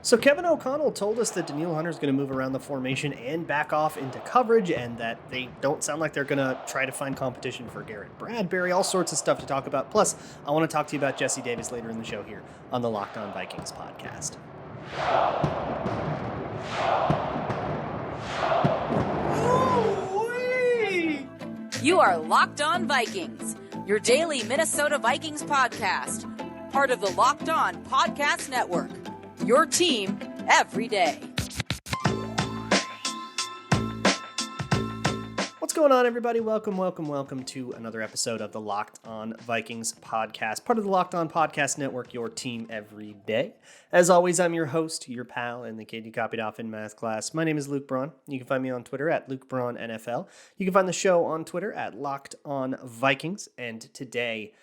So Kevin O'Connell told us that Danielle Hunter is going to move around the formation and back off into coverage, and that they don't sound like they're going to try to find competition for Garrett Bradbury. All sorts of stuff to talk about. Plus, I want to talk to you about Jesse Davis later in the show here on the Locked On Vikings podcast. Ooh-wee! You are Locked On Vikings, your daily Minnesota Vikings podcast, part of the Locked On Podcast Network. Your team every day. What's going on, everybody? Welcome to another episode of the Locked On Vikings podcast, part of the Locked On Podcast Network, your team every day. As always, I'm your host, your pal, and the kid you copied off in math class. My name is Luke Braun. You can find me on Twitter at Luke Braun NFL. You can find the show on Twitter at Locked On Vikings. And today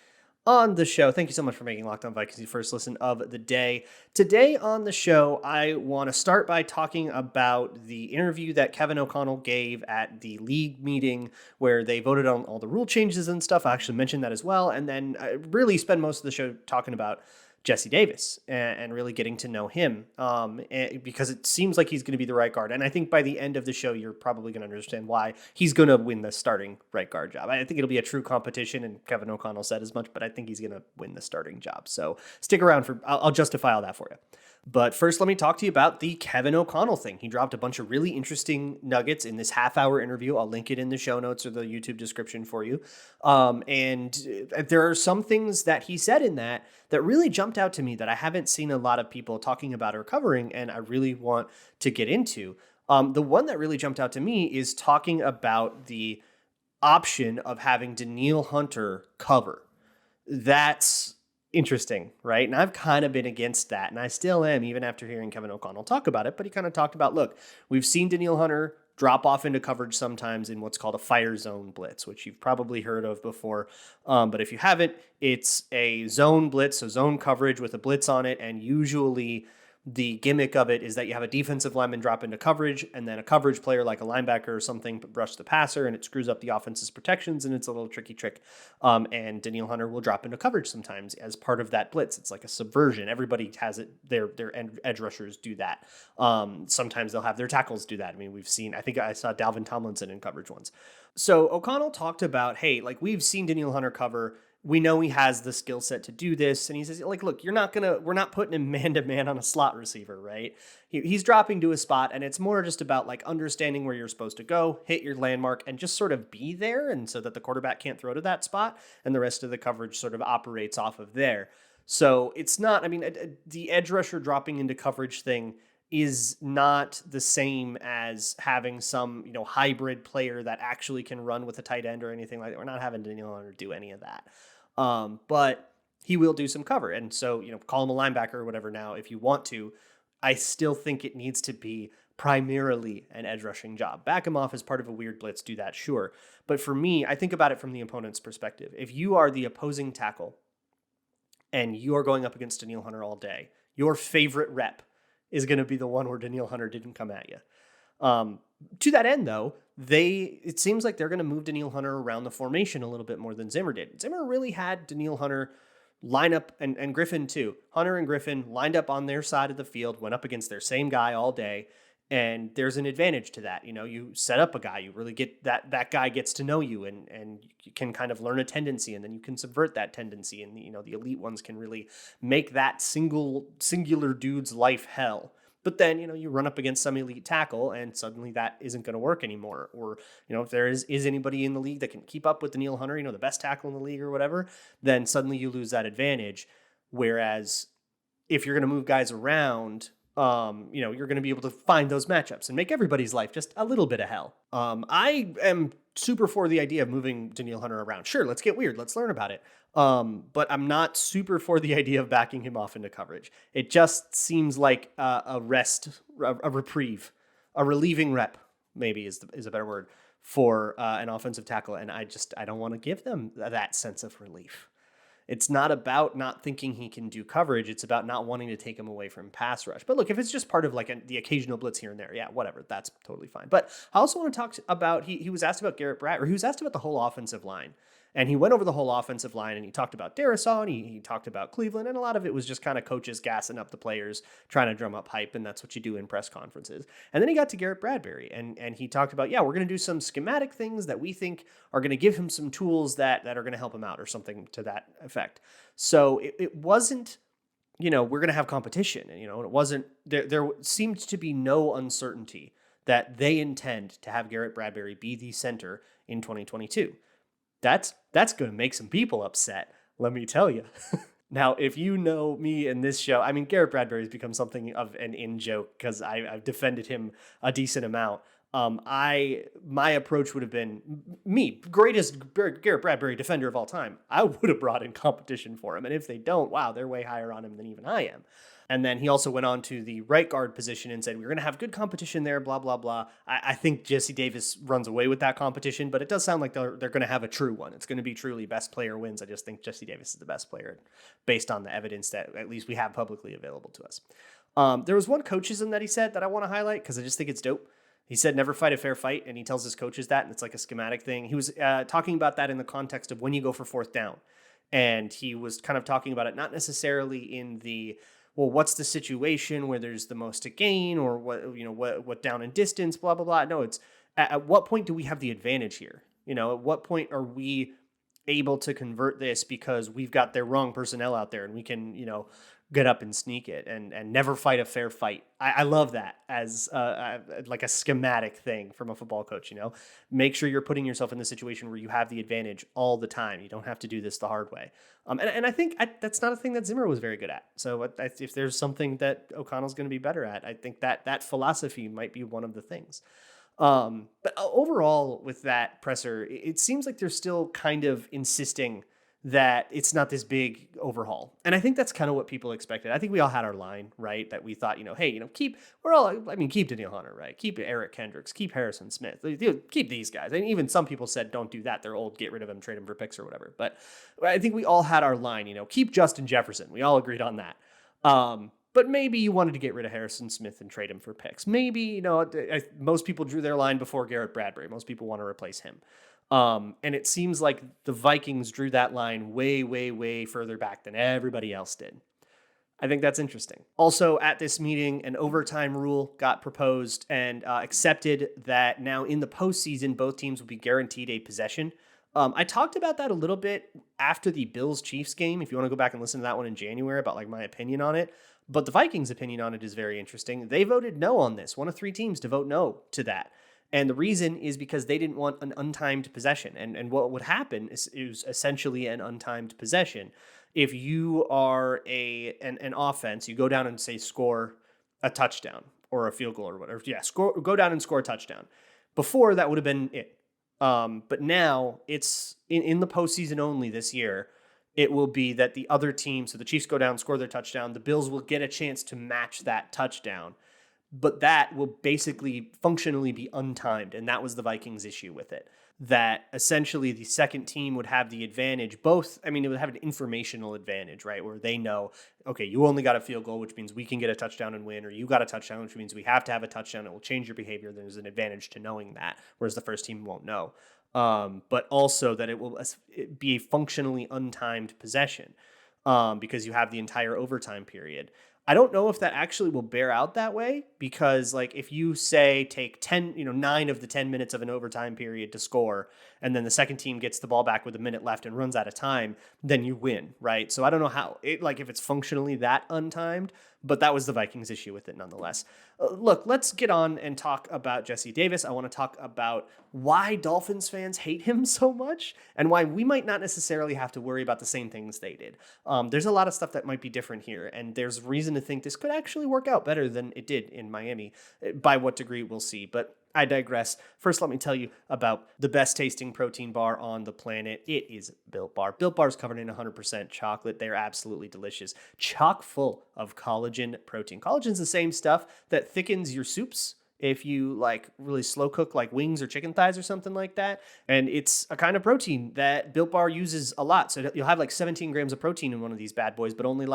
on the show, thank you so much for making Locked On Vikings your first listen of the day. Today on the show, I want to start by talking about the interview that Kevin O'Connell gave at the league meeting where they voted on all the rule changes and stuff. I actually mentioned that as well. And then I really spend most of the show talking about Jesse Davis and really getting to know him because it seems like he's going to be the right guard. And I think by the end of the show, you're probably going to understand why he's going to win the starting right guard job. I think it'll be a true competition, and Kevin O'Connell said as much, but I think he's going to win the starting job. So stick around I'll justify all that for you. But first, let me talk to you about the Kevin O'Connell thing. He dropped a bunch of really interesting nuggets in this half-hour interview. I'll link it in the show notes or the YouTube description for you. And there are some things that he said in that really jumped out to me that I haven't seen a lot of people talking about or covering, and I really want to get into. The one that really jumped out to me is talking about the option of having Danielle Hunter cover. That's interesting, right? And I've kind of been against that, and I still am, even after hearing Kevin O'Connell talk about it. But he kind of talked about, look, we've seen Danielle Hunter drop off into coverage sometimes in what's called a fire zone blitz, which you've probably heard of before. But if you haven't, it's a zone blitz, so zone coverage with a blitz on it, and usually the gimmick of it is that you have a defensive lineman drop into coverage, and then a coverage player like a linebacker or something rush the passer, and it screws up the offense's protections, and it's a little tricky trick. And Danielle Hunter will drop into coverage sometimes as part of that blitz. It's like a subversion. Everybody has it. Their edge rushers do that. Sometimes they'll have their tackles do that. I mean, I think I saw Dalvin Tomlinson in coverage once. So O'Connell talked about, hey, like, we've seen Danielle Hunter cover. We know he has the skill set to do this. And he says, like, look, we're not putting him man to man on a slot receiver, right? He's dropping to a spot, and it's more just about like understanding where you're supposed to go, hit your landmark, and just sort of be there. And so that the quarterback can't throw to that spot, and the rest of the coverage sort of operates off of there. So it's not, I mean, the edge rusher dropping into coverage thing is not the same as having some, hybrid player that actually can run with a tight end or anything like that. We're not having Danielle Hunter do any of that. But he will do some cover. And so, call him a linebacker or whatever now if you want to. I still think it needs to be primarily an edge rushing job. Back him off as part of a weird blitz, do that, sure. But for me, I think about it from the opponent's perspective. If you are the opposing tackle and you are going up against Danielle Hunter all day, your favorite rep is going to be the one where Danielle Hunter didn't come at you. To that end, though, it seems like they're going to move Danielle Hunter around the formation a little bit more than Zimmer did. Zimmer really had Danielle Hunter line up, and Griffin too. Hunter and Griffin lined up on their side of the field, went up against their same guy all day, and there's an advantage to that. You set up a guy, you really get that guy gets to know you, and you can kind of learn a tendency, and then you can subvert that tendency, and the elite ones can really make that singular dude's life hell. But then, you run up against some elite tackle, and suddenly that isn't going to work anymore. Or, if there is anybody in the league that can keep up with Danielle Hunter, the best tackle in the league or whatever, then suddenly you lose that advantage. Whereas if you're going to move guys around, you're going to be able to find those matchups and make everybody's life just a little bit of hell. I am super for the idea of moving Danielle Hunter around. Sure, let's get weird. Let's learn about it. But I'm not super for the idea of backing him off into coverage. It just seems like a reprieve, a relieving rep, maybe is a better word for an offensive tackle. And I don't want to give them that sense of relief. It's not about not thinking he can do coverage. It's about not wanting to take him away from pass rush. But look, if it's just part of like the occasional blitz here and there, yeah, whatever, that's totally fine. But I also want to talk about, he was asked about Garrett Bradbury, or he was asked about the whole offensive line. And he went over the whole offensive line, and he talked about Darisaw, and he talked about Cleveland, and a lot of it was just kind of coaches gassing up the players, trying to drum up hype, and that's what you do in press conferences. And then he got to Garrett Bradbury, and he talked about, we're going to do some schematic things that we think are going to give him some tools that are going to help him out, or something to that effect. So it wasn't, we're going to have competition, and, it wasn't, there seemed to be no uncertainty that they intend to have Garrett Bradbury be the center in 2022. That's going to make some people upset, let me tell you. Now, if you know me in this show, I mean, Garrett Bradbury has become something of an in-joke because I've defended him a decent amount. My approach would have been, greatest Garrett Bradbury defender of all time, I would have brought in competition for him. And if they don't, wow, they're way higher on him than even I am. And then he also went on to the right guard position and said, we're going to have good competition there, blah, blah, blah. I think Jesse Davis runs away with that competition, but it does sound like they're going to have a true one. It's going to be truly best player wins. I just think Jesse Davis is the best player based on the evidence that at least we have publicly available to us. There was one coachism that he said that I want to highlight because I just think it's dope. He said, never fight a fair fight, and he tells his coaches that, and it's like a schematic thing. He was talking about that in the context of when you go for fourth down. And he was kind of talking about it not necessarily in the, well, what's the situation where there's the most to gain, or what down and distance, blah, blah, blah. No, it's at what point do we have the advantage here? At what point are we able to convert this because we've got their wrong personnel out there and we can, get up and sneak it and never fight a fair fight. I love that as like a schematic thing from a football coach, make sure you're putting yourself in the situation where you have the advantage all the time. You don't have to do this the hard way. And I think that's not a thing that Zimmer was very good at. So if there's something that O'Connell's going to be better at, I think that philosophy might be one of the things. But overall with that presser, it seems like they're still kind of insisting that it's not this big overhaul. And I think that's kind of what people expected. I think we all had our line, right? That we thought, hey, keep Danielle Hunter, right? Keep Eric Kendricks, keep Harrison Smith, keep these guys. And even some people said, don't do that. They're old, get rid of them, trade them for picks or whatever. But I think we all had our line, keep Justin Jefferson. We all agreed on that. But maybe you wanted to get rid of Harrison Smith and trade him for picks. Maybe, most people drew their line before Garrett Bradbury. Most people want to replace him. And it seems like the Vikings drew that line way, way, way further back than everybody else did. I think that's interesting. Also, at this meeting, an overtime rule got proposed and accepted that now in the postseason, both teams will be guaranteed a possession. I talked about that a little bit after the Bills-Chiefs game, if you want to go back and listen to that one in January about my opinion on it. But the Vikings' opinion on it is very interesting. They voted no on this, one of three teams to vote no to that. And the reason is because they didn't want an untimed possession. And what would happen is essentially an untimed possession. If you are an offense, you go down and say score a touchdown or a field goal or whatever. Yeah, go down and score a touchdown. Before, that would have been it. But now it's in the postseason only this year. It will be that the other team, so the Chiefs go down, score their touchdown. The Bills will get a chance to match that touchdown. But that will basically functionally be untimed. And that was the Vikings' issue with it. That essentially the second team would have the advantage. It would have an informational advantage, right? Where they know, okay, you only got a field goal, which means we can get a touchdown and win, or you got a touchdown, which means we have to have a touchdown. It will change your behavior. There's an advantage to knowing that, whereas the first team won't know. But also that it will be a functionally untimed possession because you have the entire overtime period. I don't know if that actually will bear out that way because if you say take 9 of the 10 minutes of an overtime period to score, and then the second team gets the ball back with a minute left and runs out of time, then you win, right? So I don't know how if it's functionally that untimed, but that was the Vikings' issue with it nonetheless. Look, let's get on and talk about Jesse Davis. I want to talk about why Dolphins fans hate him so much and why we might not necessarily have to worry about the same things they did. There's a lot of stuff that might be different here, and there's reason to think this could actually work out better than it did in Miami. By what degree, we'll see, but I digress. First, let me tell you about the best tasting protein bar on the planet. It is Built Bar. Built Bar is covered in 100% chocolate. They're absolutely delicious. Chock full of collagen protein. Collagen's the same stuff that thickens your soups if you really slow cook wings or chicken thighs or something like that. And it's a kind of protein that Built Bar uses a lot. So you'll have 17 grams of protein in one of these bad boys, but only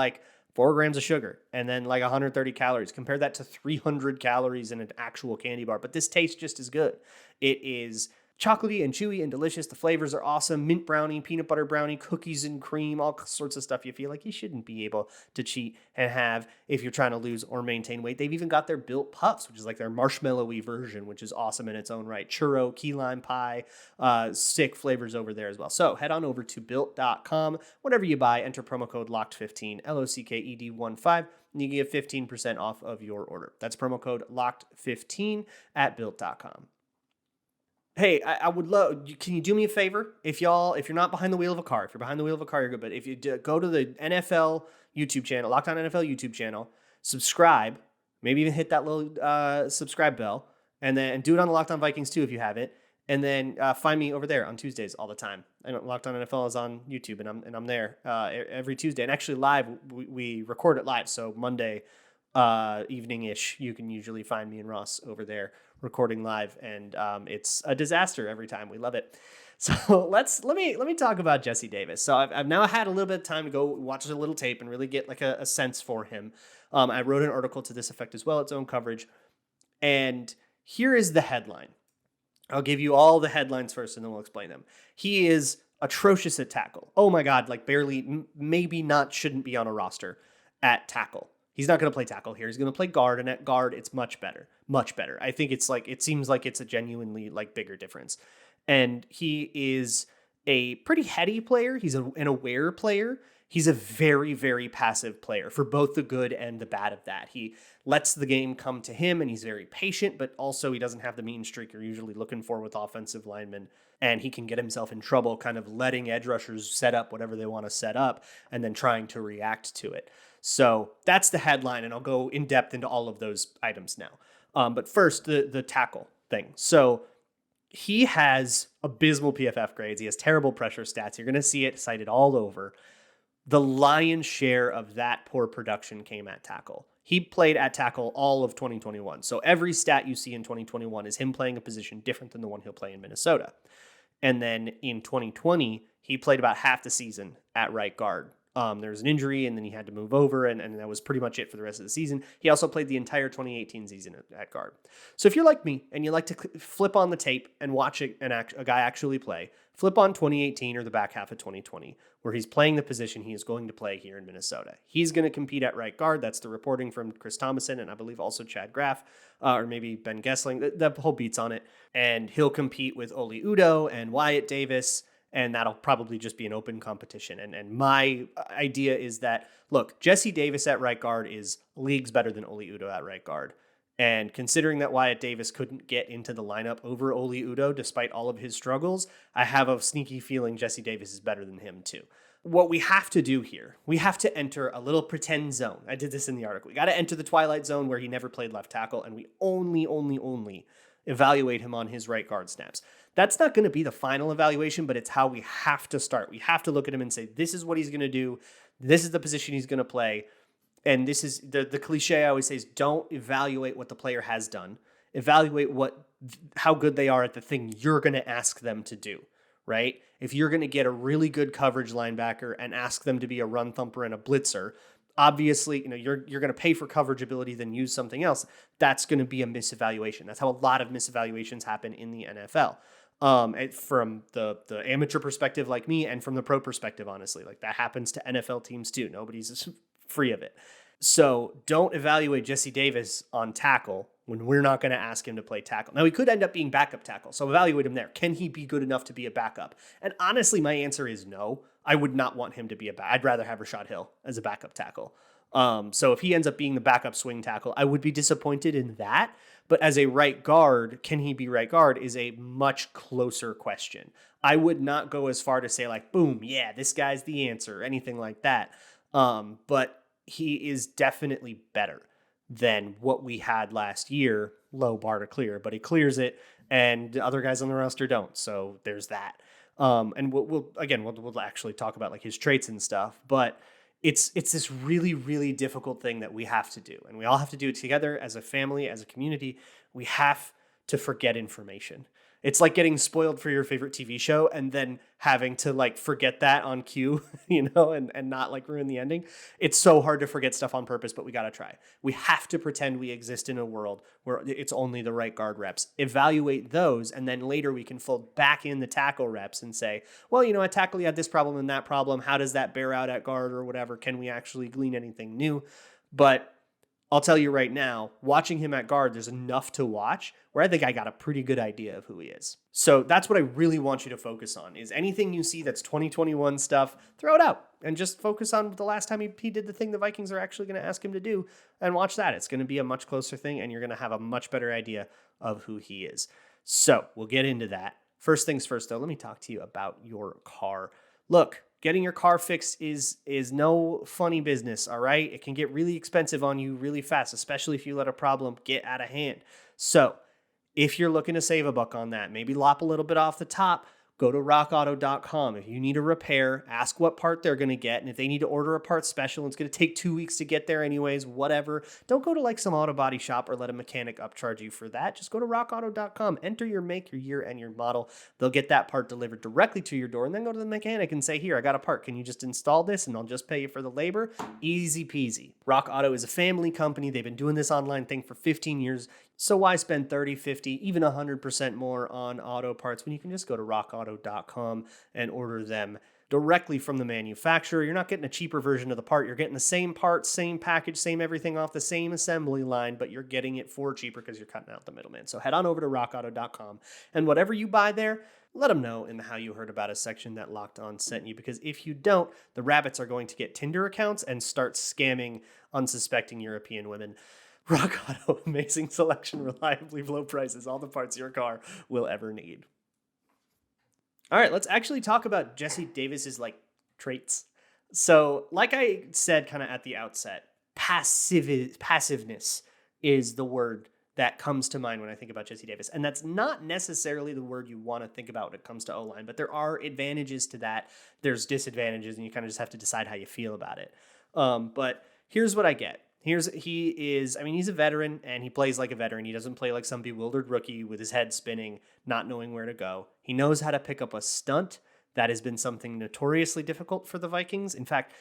4 grams of sugar and then 130 calories. Compare that to 300 calories in an actual candy bar. But this tastes just as good. It is chocolatey and chewy and delicious. The flavors are awesome. Mint brownie, peanut butter brownie, cookies and cream, all sorts of stuff you feel like you shouldn't be able to cheat and have if you're trying to lose or maintain weight. They've even got their Built Puffs, which is like their marshmallowy version, which is awesome in its own right. Churro, key lime pie, sick flavors over there as well. So head on over to built.com. Whatever you buy, enter promo code LOCKED15, LOCKED15, and you get 15% off of your order. That's promo code LOCKED15 at built.com. Hey, I would love. Can you do me a favor? If you're not behind the wheel of a car, if you're behind the wheel of a car, you're good. But if you go to the NFL YouTube channel, Locked On NFL YouTube channel, subscribe, maybe even hit that little subscribe bell, and then do it on the Locked On Vikings too if you haven't. And then find me over there on Tuesdays all the time. I know Locked On NFL is on YouTube, and I'm there every Tuesday. And actually live, we record it live. So Monday evening-ish, you can usually find me and Ross over there recording live, and it's a disaster every time. We love it. So let me talk about Jesse Davis. So I've now had a little bit of time to go watch a little tape and really get like a sense for him. I wrote an article to this effect as well, its own coverage. And here is the headline. I'll give you all the headlines first, and then we'll explain them. He is atrocious at tackle. Oh my God, like barely, maybe not, shouldn't be on a roster at tackle. He's not going to play tackle here. He's going to play guard, and at guard, it's much better. Much better. I think it seems like it's a genuinely like bigger difference. And he is a pretty heady player. He's an aware player. He's a very, very passive player for both the good and the bad of that. He lets the game come to him, and he's very patient, but also he doesn't have the mean streak you're usually looking for with offensive linemen. And he can get himself in trouble kind of letting edge rushers set up whatever they want to set up and then trying to react to it. So that's the headline, and I'll go in depth into all of those items now. But first, the tackle thing. So he has abysmal PFF grades. He has terrible pressure stats. You're going to see it cited all over. The lion's share of that poor production came at tackle. He played at tackle all of 2021. So every stat you see in 2021 is him playing a position different than the one he'll play in Minnesota. And then in 2020, he played about half the season at right guard. There was an injury, and then he had to move over, and that was pretty much it for the rest of the season. He also played the entire 2018 season at guard. So if you're like me, and you like to flip on the tape and watch a guy actually play, flip on 2018 or the back half of 2020, where he's playing the position he is going to play here in Minnesota. He's going to compete at right guard. That's the reporting from Chris Thomason, and I believe also Chad Graff, or maybe Ben Gessling. The whole beat's on it. And he'll compete with Oli Udoh and Wyatt Davis, and that'll probably just be an open competition. And my idea is that, look, Jesse Davis at right guard is leagues better than Oli Udoh at right guard. And considering that Wyatt Davis couldn't get into the lineup over Oli Udoh despite all of his struggles, I have a sneaky feeling Jesse Davis is better than him too. What we have to do here, we have to enter a little pretend zone. I did this in the article. We got to enter the twilight zone where he never played left tackle, and we only evaluate him on his right guard snaps. That's not going to be the final evaluation, but it's how we have to start. We have to look at him and say, this is what he's going to do. This is the position he's going to play. And this is the cliche I always say is don't evaluate what the player has done. Evaluate how good they are at the thing you're going to ask them to do, right? If you're going to get a really good coverage linebacker and ask them to be a run thumper and a blitzer, obviously, you're going to pay for coverage ability, then use something else. That's going to be a misevaluation. That's how a lot of misevaluations happen in the NFL. From the amateur perspective like me, and from the pro perspective, honestly, like that happens to NFL teams too. Nobody's free of it. So don't evaluate Jesse Davis on tackle when we're not going to ask him to play tackle. Now, he could end up being backup tackle, so evaluate him there. Can he be good enough to be a backup? And honestly, my answer is no. I would not want him to be I'd rather have Rashad Hill as a backup tackle. So if he ends up being the backup swing tackle, I would be disappointed in that. But as a right guard, can he be right guard is a much closer question. I would not go as far to say like, boom, yeah, this guy's the answer, or anything like that. But he is definitely better than what we had last year. Low bar to clear, but he clears it, and the other guys on the roster don't. So there's that. And we'll actually talk about like his traits and stuff, but it's this really, really difficult thing that we have to do. And we all have to do it together as a family, as a community. We have to forget information. It's like getting spoiled for your favorite TV show and then having to like forget that on cue, and not like ruin the ending. It's so hard to forget stuff on purpose, but we got to try. We have to pretend we exist in a world where it's only the right guard reps. Evaluate those, and then later we can fold back in the tackle reps and say, well, at tackle you had this problem and that problem. How does that bear out at guard or whatever? Can we actually glean anything new? But I'll tell you right now, watching him at guard, there's enough to watch where I think I got a pretty good idea of who he is. So that's what I really want you to focus on, is anything you see that's 2021 stuff, throw it out and just focus on the last time he did the thing the Vikings are actually going to ask him to do, and watch that. It's going to be a much closer thing, and you're going to have a much better idea of who he is. So we'll get into that. First things first, though, let me talk to you about your car. Look, getting your car fixed is no funny business, all right? It can get really expensive on you really fast, especially if you let a problem get out of hand. So if you're looking to save a buck on that, maybe lop a little bit off the top, go to rockauto.com. If you need a repair, ask what part they're going to get. And if they need to order a part special, it's going to take 2 weeks to get there anyways, whatever. Don't go to like some auto body shop or let a mechanic upcharge you for that. Just go to rockauto.com, enter your make, your year, and your model. They'll get that part delivered directly to your door, and then go to the mechanic and say, here, I got a part. Can you just install this? And I'll just pay you for the labor. Easy peasy. Rock Auto is a family company. They've been doing this online thing for 15 years. So why spend 30, 50, even 100% more on auto parts when you can just go to rockauto.com and order them directly from the manufacturer? You're not getting a cheaper version of the part. You're getting the same part, same package, same everything off the same assembly line, but you're getting it for cheaper because you're cutting out the middleman. So head on over to rockauto.com, and whatever you buy there, let them know in the How You Heard About Us section that Locked On sent you, because if you don't, the rabbits are going to get Tinder accounts and start scamming unsuspecting European women. Rock Auto, amazing selection, reliably low prices, all the parts your car will ever need. All right, let's actually talk about Jesse Davis's traits. So, like I said kind of at the outset, passiveness is the word that comes to mind when I think about Jesse Davis. And that's not necessarily the word you want to think about when it comes to O-line, but there are advantages to that. There's disadvantages, and you kind of just have to decide how you feel about it. But here's what I get. He's a veteran, and he plays like a veteran. He doesn't play like some bewildered rookie with his head spinning, not knowing where to go. He knows how to pick up a stunt. That has been something notoriously difficult for the Vikings. In fact,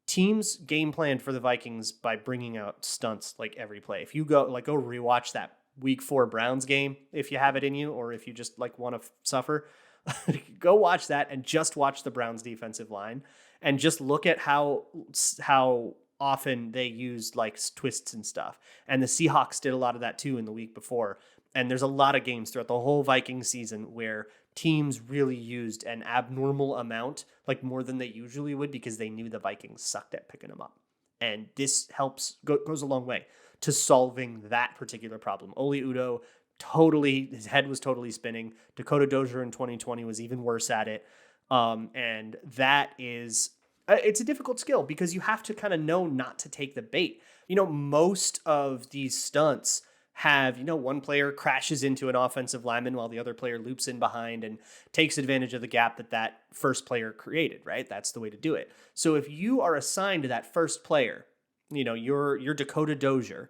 teams game planned for the Vikings by bringing out stunts every play. If you go rewatch that Week 4 Browns game, if you have it in you, or if you just want to suffer, go watch that and just watch the Browns defensive line and just look at how often they used twists and stuff. And the Seahawks did a lot of that too in the week before. And there's a lot of games throughout the whole Vikings season where teams really used an abnormal amount, more than they usually would, because they knew the Vikings sucked at picking them up. And this goes a long way to solving that particular problem. Oli Udoh, his head was totally spinning. Dakota Dozier in 2020 was even worse at it. And that is... it's a difficult skill because you have to kind of know not to take the bait. Most of these stunts have, one player crashes into an offensive lineman while the other player loops in behind and takes advantage of the gap that first player created, right? That's the way to do it. So if you are assigned to that first player, you're Dakota Dozier,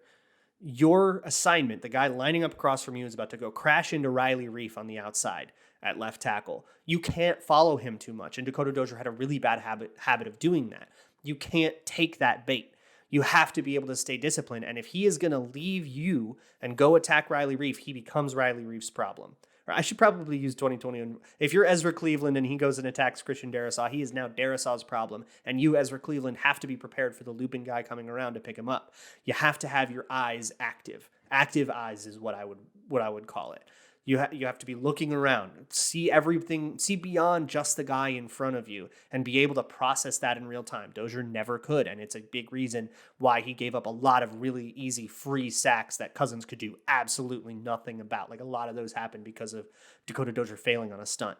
your assignment, the guy lining up across from you, is about to go crash into Riley Reef on the outside at left tackle. You can't follow him too much. And Dakota Dozier had a really bad habit of doing that. You can't take that bait. You have to be able to stay disciplined. And if he is going to leave you and go attack Riley Reef, he becomes Riley Reef's problem. Or I should probably use 2020. If you're Ezra Cleveland and he goes and attacks Christian Darrisaw, he is now Darrisaw's problem. And you, Ezra Cleveland, have to be prepared for the looping guy coming around to pick him up. You have to have your eyes active. Active eyes is what I would call it. You have to be looking around, see everything, see beyond just the guy in front of you, and be able to process that in real time. Dozier never could, and it's a big reason why he gave up a lot of really easy free sacks that Cousins could do absolutely nothing about. A lot of those happened because of Dakota Dozier failing on a stunt.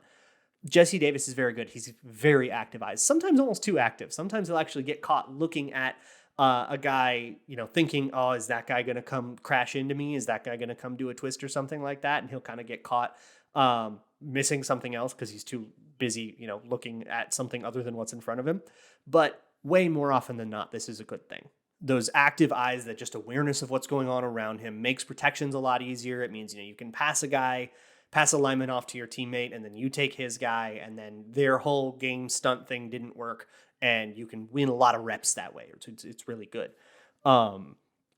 Jesse Davis is very good. He's very active eyes, sometimes almost too active. Sometimes he'll actually get caught looking at a guy, thinking, oh, is that guy going to come crash into me? Is that guy going to come do a twist or something like that? And he'll kind of get caught missing something else because he's too busy, looking at something other than what's in front of him. But way more often than not, this is a good thing. Those active eyes, that just awareness of what's going on around him, makes protections a lot easier. It means, you can pass a guy pass a lineman off to your teammate, and then you take his guy, and then their whole game stunt thing didn't work, and you can win a lot of reps that way. It's really good.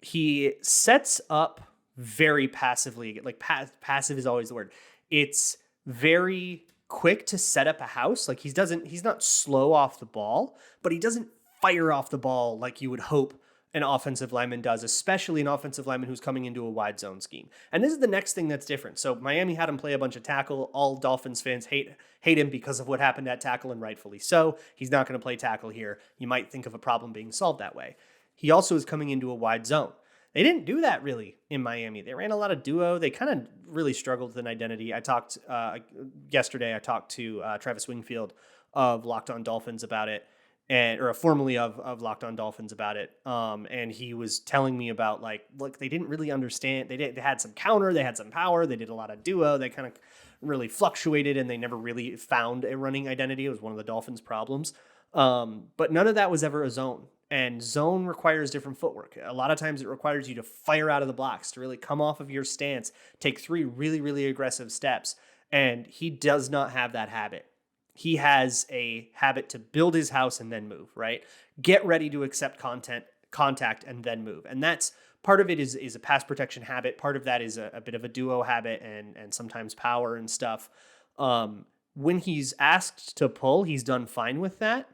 He sets up very passively. Like passive is always the word. It's very quick to set up a house. Like he's not slow off the ball, but he doesn't fire off the ball like you would hope an offensive lineman does, especially an offensive lineman who's coming into a wide zone scheme. And this is the next thing that's different. So Miami had him play a bunch of tackle. All Dolphins fans hate him because of what happened at tackle, and rightfully so. He's not going to play tackle here. You might think of a problem being solved that way. He also is coming into a wide zone. They didn't do that really in Miami. They ran a lot of duo. They kind of really struggled with an identity. I talked yesterday, I talked to Travis Wingfield of Locked On Dolphins about it. Or formerly of Locked On Dolphins about it. And he was telling me about look, they didn't really understand. They had some counter, they had some power, they did a lot of duo. They kind of really fluctuated, and they never really found a running identity. It was one of the Dolphins' problems. But none of that was ever a zone. And zone requires different footwork. A lot of times it requires you to fire out of the blocks, to really come off of your stance, take 3 really, really aggressive steps. And he does not have that habit. He has a habit to build his house and then move, right? Get ready to accept contact and then move. And that's part of it is a pass protection habit. Part of that is a bit of a duo habit and sometimes power and stuff. When he's asked to pull, he's done fine with that.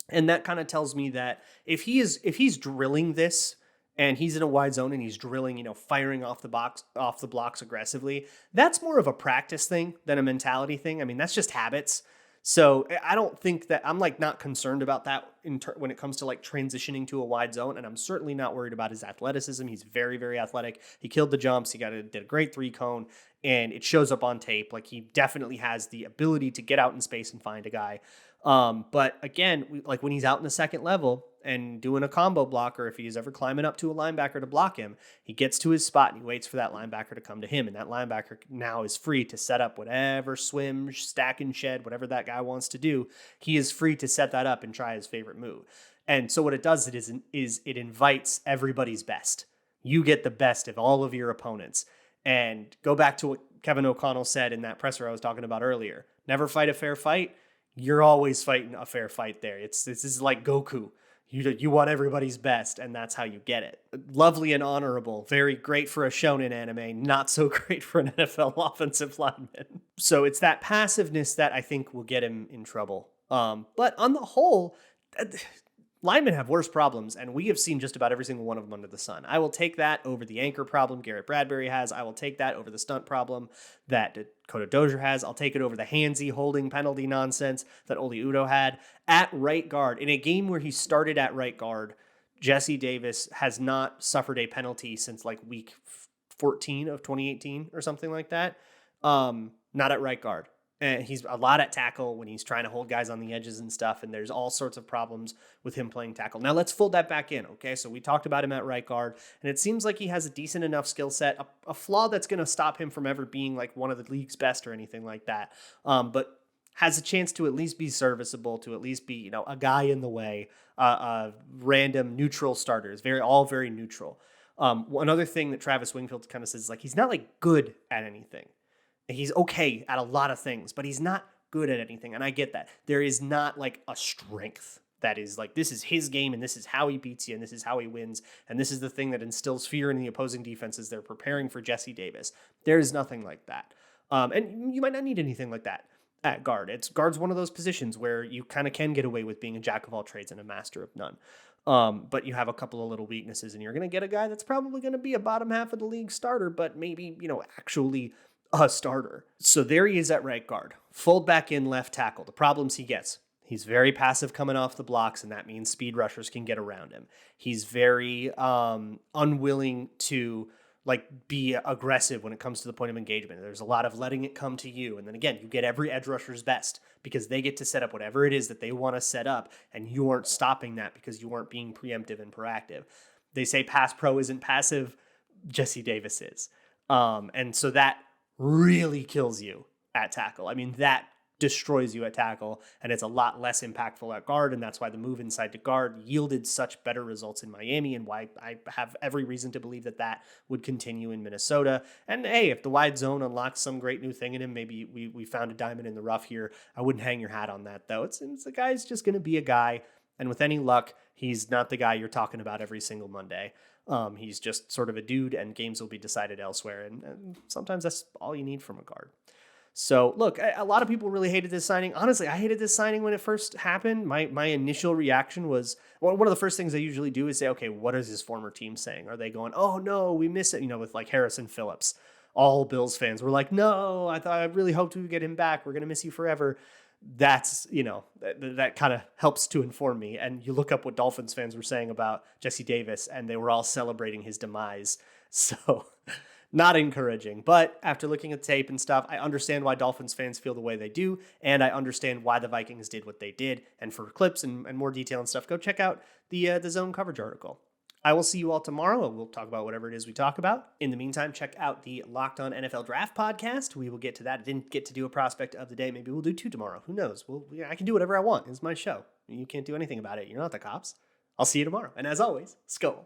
And that kind of tells me that if he's drilling this and he's in a wide zone and he's drilling, firing off the blocks aggressively, that's more of a practice thing than a mentality thing. I mean, that's just habits. So I don't think that I'm not concerned about that when it comes to transitioning to a wide zone. And I'm certainly not worried about his athleticism. He's very, very athletic. He killed the jumps. He did a great 3-cone, and it shows up on tape. He definitely has the ability to get out in space and find a guy. But again, when he's out in the second level and doing a combo block, or if he's ever climbing up to a linebacker to block him, he gets to his spot and he waits for that linebacker to come to him. And that linebacker now is free to set up whatever swim, stack and shed, whatever that guy wants to do. He is free to set that up and try his favorite move. And so what it does is it invites everybody's best. You get the best of all of your opponents. And go back to what Kevin O'Connell said in that presser I was talking about earlier. Never fight a fair fight. You're always fighting a fair fight there. This is like Goku. You want everybody's best, and that's how you get it. Lovely and honorable. Very great for a shonen anime. Not so great for an NFL offensive lineman. So it's that passiveness that I think will get him in trouble. But on the whole, linemen have worse problems, and we have seen just about every single one of them under the sun. I will take that over the anchor problem Garrett Bradbury has. I will take that over the stunt problem that Dakota Dozier has. I'll take it over the handsy holding penalty nonsense that Oli Udoh had. At right guard, in a game where he started at right guard, Jesse Davis has not suffered a penalty since week 14 of 2018 or something like that. Not at right guard. And he's a lot at tackle when he's trying to hold guys on the edges and stuff. And there's all sorts of problems with him playing tackle. Now let's fold that back in. Okay. So we talked about him at right guard, and it seems like he has a decent enough skill set, a flaw that's going to stop him from ever being one of the league's best or anything like that. But has a chance to at least be serviceable, to at least be, a guy in the way, random neutral starters, all very neutral. One other thing that Travis Wingfield kind of says is he's not good at anything. He's okay at a lot of things, but he's not good at anything. And I get that. There is not a strength that is this is his game and this is how he beats you and this is how he wins. And this is the thing that instills fear in the opposing defense as they're preparing for Jesse Davis. There is nothing like that. And you might not need anything like that at guard. Guard's one of those positions where you kind of can get away with being a jack of all trades and a master of none. But you have a couple of little weaknesses, and you're going to get a guy that's probably going to be a bottom half of the league starter, but maybe, actually a starter. So there he is at right guard. Fold back in left tackle. The problems he gets. He's very passive coming off the blocks, and that means speed rushers can get around him. He's very unwilling to be aggressive when it comes to the point of engagement. There's a lot of letting it come to you. And then again, you get every edge rusher's best because they get to set up whatever it is that they want to set up, and you aren't stopping that because you aren't being preemptive and proactive. They say pass pro isn't passive. Jesse Davis is. And so that really kills you at tackle. I mean, that destroys you at tackle, and it's a lot less impactful at guard, and that's why the move inside to guard yielded such better results in Miami, and why I have every reason to believe that would continue in Minnesota. And hey, if the wide zone unlocks some great new thing in him, maybe we found a diamond in the rough here. I wouldn't hang your hat on that, though. It's the guy's just going to be a guy, and with any luck, he's not the guy you're talking about every single Monday. He's just sort of a dude, and games will be decided elsewhere, and sometimes that's all you need from a guard. So, look, a lot of people really hated this signing. Honestly, I hated this signing when it first happened. My initial reaction was, one of the first things I usually do is say, okay, what is his former team saying? Are they going, oh, no, we miss it? With like Harrison Phillips. All Bills fans were like, no, I really hoped we would get him back. We're going to miss you forever. That's, that kind of helps to inform me. And you look up what Dolphins fans were saying about Jesse Davis, and they were all celebrating his demise. So... not encouraging, but after looking at tape and stuff, I understand why Dolphins fans feel the way they do, and I understand why the Vikings did what they did. And for clips and more detail and stuff, go check out the zone coverage article. I will see you all tomorrow, and we'll talk about whatever it is we talk about. In the meantime, check out the Locked On NFL Draft podcast. We will get to that. I didn't get to do a prospect of the day. Maybe we'll do 2 tomorrow. Who knows? I can do whatever I want. It's my show. You can't do anything about it. You're not the cops. I'll see you tomorrow. And as always, Skol.